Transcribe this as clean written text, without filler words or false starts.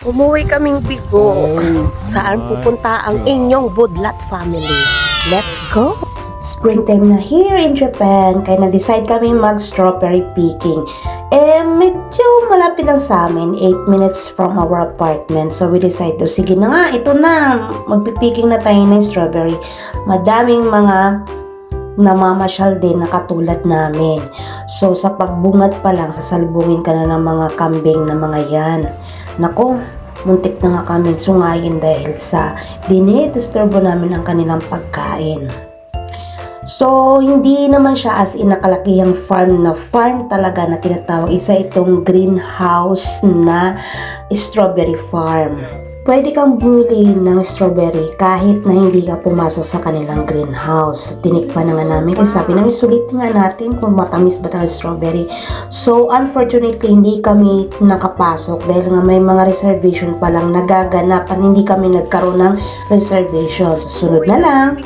Umuwi kaming Bigo. Saan pupunta ang inyong Budlat family? Let's go! Springtime na here in Japan, kaya na-decide kami mag-strawberry picking. Medyo malapit lang sa amin, 8 minutes from our apartment. So, we decide to, sige na nga, ito na, magpipicking na tayo ng strawberry. Madaming mga namamasyal din na katulad namin. So, sa pagbungat pa lang, sasalubungin ka na ng mga kambing na mga yan. Nako, muntik na nga kami sungayin dahil sa dinidisturbo namin ang kanilang pagkain. So, hindi naman siya as in nakalakihang farm na farm talaga na tinatawag. Isa itong greenhouse na strawberry farm. Pwede kang bumili ng strawberry kahit na hindi ka pumasok sa kanilang greenhouse. So, tinikpan na nga namin kasi sabi namin sulit nga natin kung matamis ba talaga strawberry. So, unfortunately, hindi kami nakapasok dahil nga may mga reservation pa lang nagaganap at hindi kami nagkaroon ng reservation. So, sunod na lang.